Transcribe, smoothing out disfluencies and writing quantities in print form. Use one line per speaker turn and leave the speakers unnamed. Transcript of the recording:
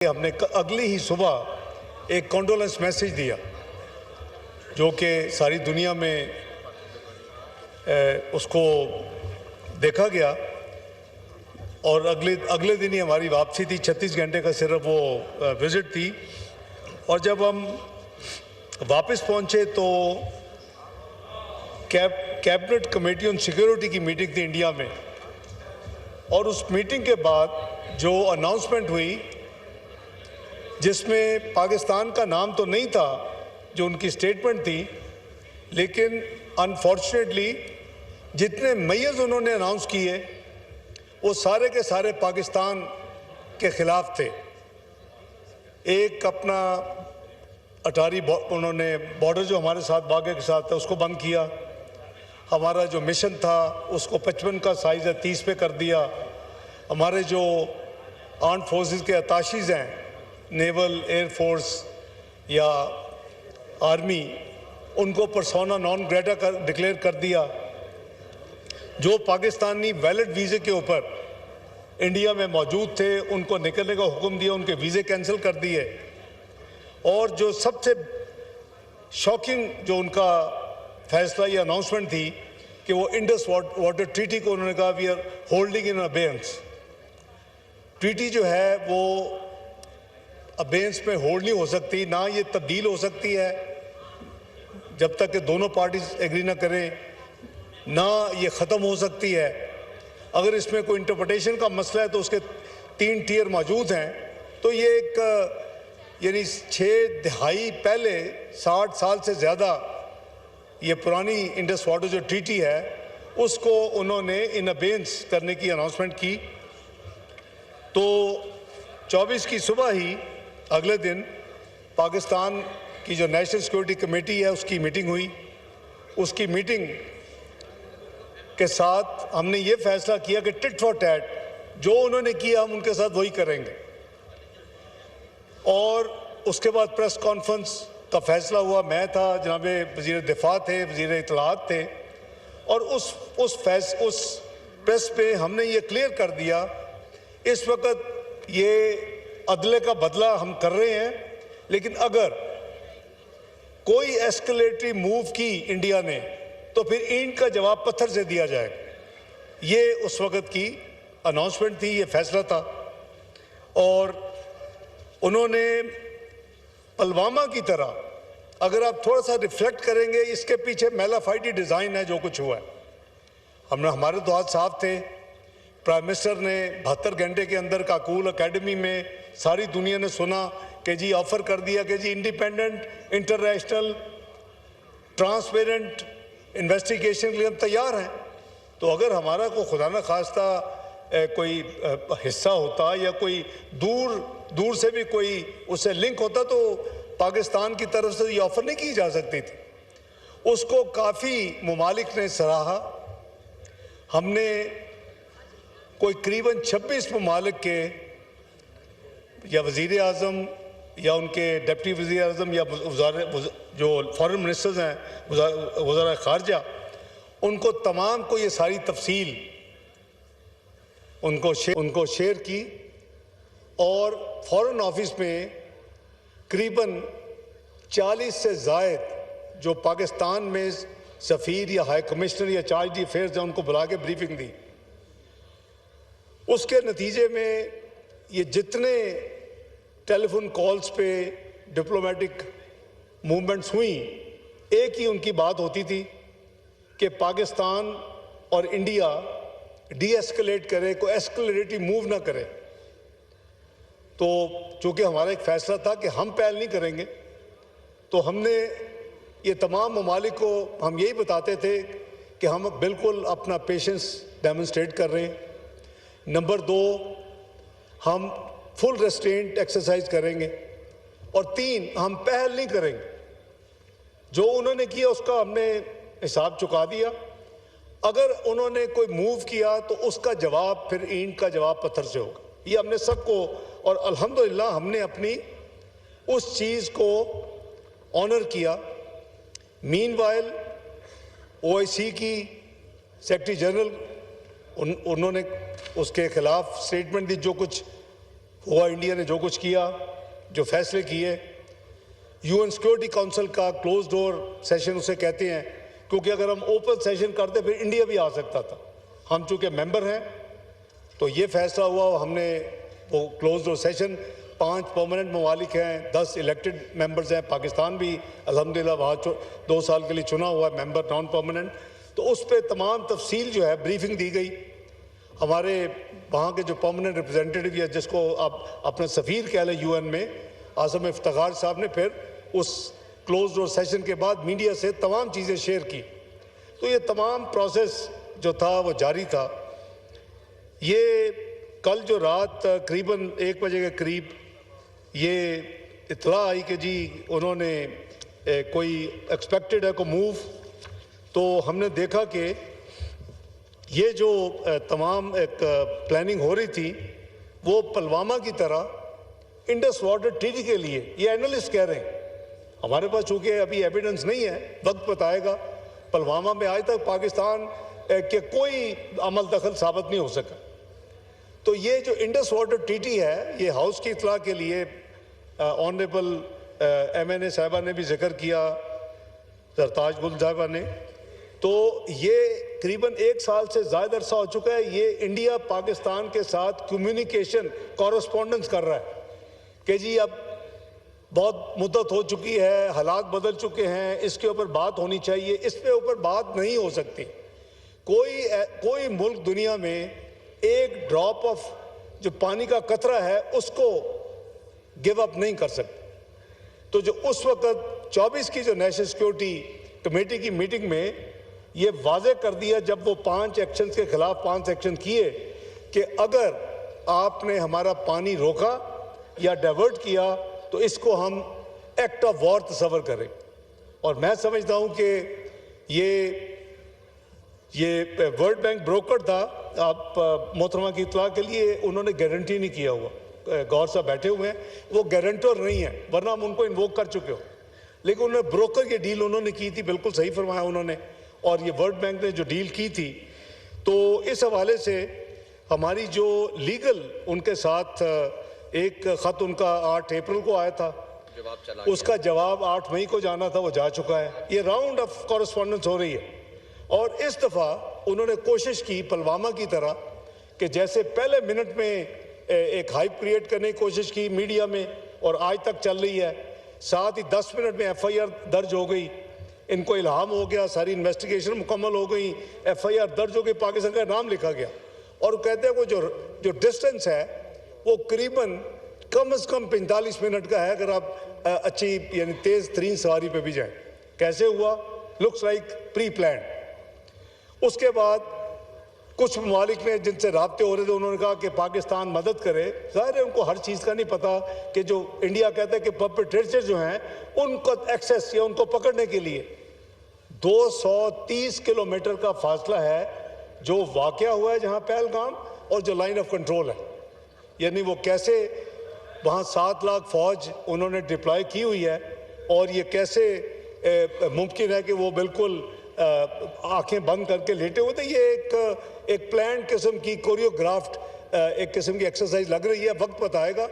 हमने अगली ही सुबह एक कॉन्डोलेंस मैसेज दिया जो कि सारी दुनिया में उसको देखा गया और अगले दिन ही हमारी वापसी थी। 36 घंटे का सिर्फ वो विज़िट थी और जब हम वापस पहुंचे तो कैबिनेट कमेटी ऑन सिक्योरिटी की मीटिंग थी इंडिया में और उस मीटिंग के बाद जो अनाउंसमेंट हुई जिसमें पाकिस्तान का नाम तो नहीं था, जो उनकी स्टेटमेंट थी, लेकिन अनफॉर्चुनेटली जितने मेयर्स उन्होंने अनाउंस किए वो सारे के सारे पाकिस्तान के ख़िलाफ़ थे। एक अपना अटारी उन्होंने बॉर्डर जो हमारे साथ बागे के साथ है उसको बंद किया। हमारा जो मिशन था उसको 55 का साइज़ है 30 पे कर दिया। हमारे जो आर्म्ड फोर्सेस के अताशीज़ हैं, नेवल, एयरफोर्स या आर्मी, उनको पर्सोना नॉन ग्रेटा डिक्लेयर कर दिया। जो पाकिस्तानी वैलिड वीज़े के ऊपर इंडिया में मौजूद थे उनको निकलने का हुक्म दिया, उनके वीज़े कैंसिल कर दिए। और जो सबसे शॉकिंग जो उनका फैसला या अनाउंसमेंट थी कि वो इंडस वाटर ट्रीटी को उन्होंने कहा we are holding in abeyance. Treaty जो है वो अबेंस में होल्ड नहीं हो सकती, ना ये तब्दील हो सकती है जब तक कि दोनों पार्टीज एग्री ना करें, ना ये ख़त्म हो सकती है। अगर इसमें कोई इंटरप्रिटेशन का मसला है तो उसके 3 टियर मौजूद हैं। तो ये एक यानी 6 दहाई पहले 60 साल से ज़्यादा ये पुरानी इंडस वाटर जो ट्रीटी है उसको उन्होंने इन अबेंस करने की अनाउंसमेंट की। तो 24 की सुबह ही अगले दिन पाकिस्तान की जो नेशनल सिक्योरिटी कमेटी है उसकी मीटिंग हुई। उसकी मीटिंग के साथ हमने ये फैसला किया कि टिट फॉर टैट जो उन्होंने किया हम उनके साथ वही करेंगे। और उसके बाद प्रेस कॉन्फ्रेंस का फैसला हुआ। मैं था, जनाब वज़ीर दिफा थे, वज़ीर इत्तलाआत थे और उस प्रेस पे हमने ये क्लियर कर दिया इस वक्त ये अदले का बदला हम कर रहे हैं, लेकिन अगर कोई एस्केलेटरी मूव की इंडिया ने तो फिर ईंट का जवाब पत्थर से दिया जाएगा। ये उस वक्त की अनाउंसमेंट थी, ये फैसला था। और उन्होंने पुलवामा की तरह अगर आप थोड़ा सा रिफ्लेक्ट करेंगे इसके पीछे मेलाफाइडी डिज़ाइन है जो कुछ हुआ है। हमारे तो हाथ साफ थे। प्राइम मिनिस्टर ने 72 घंटे के अंदर काकूल अकेडमी में सारी दुनिया ने सुना कि जी ऑफ़र कर दिया कि जी इंडिपेंडेंट, इंटरनेशनल, ट्रांसपेरेंट इन्वेस्टिगेशन के लिए हम तैयार हैं। तो अगर हमारा को खुदा न खास्ता कोई हिस्सा होता या कोई दूर से भी कोई उससे लिंक होता तो पाकिस्तान की तरफ से ये ऑफ़र नहीं की जा सकती थी। उसको काफ़ी ममालिक ने सराहा। हमने कोई करीबन 26 ममालिक के या वज़ीर आज़म या उनके डिप्टी वज़ीर आज़म या जो फॉरेन मिनिस्टर्स हैं, वज़ारा ख़ारजा, उनको तमाम को ये सारी तफसील उनको शेयर की। और फॉरेन ऑफिस में करीबन 40 से ज़ायद जो पाकिस्तान में सफ़ीर या हाई कमिश्नर या चार्ज दी अफेयर्स हैं उनको बुला के ब्रीफिंग दी। उसके नतीजे में ये जितने टेलीफोन कॉल्स पे डिप्लोमेटिक मूवमेंट्स हुई, एक ही उनकी बात होती थी कि पाकिस्तान और इंडिया डी एस्केलेट करे, कोई एस्केलेटरी मूव ना करे। तो चूँकि हमारा एक फ़ैसला था कि हम पहल नहीं करेंगे, तो हमने ये तमाम ममालिक को हम यही बताते थे कि हम बिल्कुल अपना पेशेंस डेमोन्स्ट्रेट कर रहे हैं। नंबर 2, हम फुल रेस्ट्रेंट एक्सरसाइज करेंगे। और 3, हम पहल नहीं करेंगे। जो उन्होंने किया उसका हमने हिसाब चुका दिया। अगर उन्होंने कोई मूव किया तो उसका जवाब फिर ईंट का जवाब पत्थर से होगा। ये हमने सबको, और अल्हम्दुलिल्लाह हमने अपनी उस चीज़ को ऑनर किया। मीनवाइल OIC की सेक्रेटरी जनरल उन्होंने उसके खिलाफ स्टेटमेंट दी जो कुछ हुआ, इंडिया ने जो कुछ किया, जो फैसले किए, यूएन सिक्योरिटी काउंसिल का क्लोज डोर सेशन उसे कहते हैं, क्योंकि अगर हम ओपन सेशन करते फिर इंडिया भी आ सकता था। हम चूँकि मेंबर हैं तो ये फैसला हुआ, हमने वो क्लोज डोर सेशन, 5 परमानेंट ममालिक हैं, 10 इलेक्टेड मेंबर्स हैं, पाकिस्तान भी अल्हम्दुलिल्लाह वहाँ 2 साल के लिए चुना हुआ है मेंबर नॉन परमानेंट, तो उस पर तमाम तफसील जो है ब्रीफिंग दी गई। हमारे वहाँ के जो परमानेंट रिप्रेजेंटेटिव या जिसको आप अपना सफ़ीर कह लें यूएन में, आज़म इफ्तिखार साहब ने फिर उस क्लोज डोर सेशन के बाद मीडिया से तमाम चीज़ें शेयर की। तो ये तमाम प्रोसेस जो था वो जारी था। ये कल जो रात करीबन 1 बजे के करीब ये इत्तला आई कि जी उन्होंने कोई एक्सपेक्टेड है को मूव, तो हमने देखा कि ये जो तमाम एक प्लानिंग हो रही थी वो पुलवामा की तरह इंडस वाटर ट्रीटी के लिए, ये एनालिस्ट कह रहे हैं, हमारे पास चूँकि अभी एविडेंस नहीं है, वक्त बताएगा। पुलवामा में आज तक पाकिस्तान के कोई अमल दखल साबित नहीं हो सका। तो ये जो इंडस वाटर ट्रीटी है, ये हाउस की इत्तला के लिए ऑनरेबल MNA साहिबा ने भी जिक्र किया, सरताज गुल साहिबा ने, तो ये करीबन 1 साल से ज़्यादा अरसा हो चुका है। ये इंडिया पाकिस्तान के साथ कम्युनिकेशन कॉरस्पॉन्डेंस कर रहा है कि जी अब बहुत मुद्दत हो चुकी है, हालात बदल चुके हैं, इसके ऊपर बात होनी चाहिए, इस पे ऊपर बात नहीं हो सकती। कोई मुल्क दुनिया में एक ड्रॉप ऑफ जो पानी का कतरा है उसको गिव अप नहीं कर सकते। तो जो उस वक्त 24 की जो नेशनल सिक्योरिटी कमेटी की मीटिंग में ये वाजे कर दिया, जब वो 5 एक्शंस के खिलाफ 5 एक्शन किए कि अगर आपने हमारा पानी रोका या डाइवर्ट किया तो इसको हम एक्ट ऑफ वॉर तस्वर करें। और मैं समझता हूं कि ये वर्ल्ड बैंक ब्रोकर था, आप मोहतरमा की इत्तला के लिए, उन्होंने गारंटी नहीं किया हुआ, गौर साहब बैठे हुए हैं, वो गारंटर नहीं है, वरना हम उनको इन्वोक कर चुके हो, लेकिन उन्होंने ब्रोकर की डील उन्होंने की थी, बिल्कुल सही फरमाया उन्होंने, और ये वर्ल्ड बैंक ने जो डील की थी। तो इस हवाले से हमारी जो लीगल उनके साथ एक ख़त उनका 8 अप्रैल को आया था, उसका जवाब 8 मई को जाना था, वो जा चुका है। ये राउंड ऑफ कॉरस्पॉन्डेंस हो रही है। और इस दफ़ा उन्होंने कोशिश की पुलवामा की तरह कि जैसे पहले मिनट में एक हाइप क्रिएट करने की कोशिश की मीडिया में, और आज तक चल रही है, साथ ही 10 मिनट में FIR दर्ज हो गई, इनको इल्हाम हो गया, सारी इन्वेस्टिगेशन मुकम्मल हो गई, FIR दर्ज हो गई, पाकिस्तान का नाम लिखा गया, और कहते हैं वो जो डिस्टेंस है वो करीबन कम से कम 45 मिनट का है, अगर आप अच्छी यानी तेज़ तरीन सवारी पे भी जाएं। कैसे हुआ? Looks like pre plan. उसके बाद कुछ ममालिक ने जिनसे राब्ते हो रहे थे, उन्होंने कहा कि पाकिस्तान मदद करे। ज़ाहिर है उनको हर चीज़ का नहीं पता कि जो इंडिया कहता है कि परपेट्रेटर जो हैं उनको एक्सेस या उनको पकड़ने के लिए 230 किलोमीटर का फासला है जो वाक़या हुआ है जहाँ पहलगाम, और जो लाइन ऑफ कंट्रोल है, यानी वो कैसे वहाँ 7 लाख फ़ौज उन्होंने डिप्लॉय की हुई है, और ये कैसे मुमकिन है कि वो बिल्कुल आंखें बंद करके लेटे हुए थे। ये एक प्लान किस्म की कोरियोग्राफ्ड एक किस्म की एक्सरसाइज लग रही है, वक्त बताएगा।